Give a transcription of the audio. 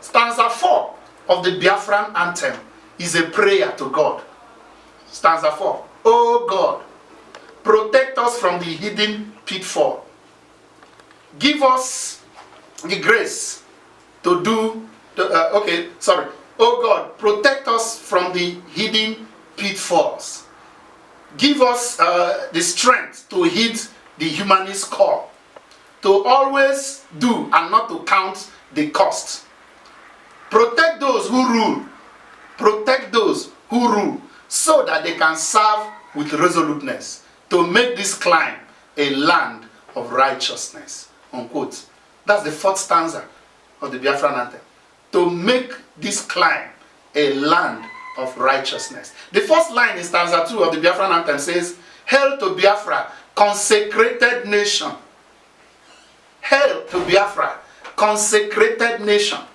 Stanza 4 of the Biafran anthem is a prayer to God. Stanza 4. Oh God, protect us from the hidden pitfall. Give us the grace to do Oh God, protect us from the hidden pitfalls. Give us the strength to hit the humanist call, to always do and not to count the cost. Protect those who rule. Protect those who rule so that they can serve with resoluteness to make this climb a land of righteousness. Unquote. That's the 4th stanza of the Biafran anthem. To make this climb a land of righteousness. The first line in stanza 2 of the Biafran anthem says, Hail to Biafra, consecrated nation. Hail to Biafra, consecrated nation.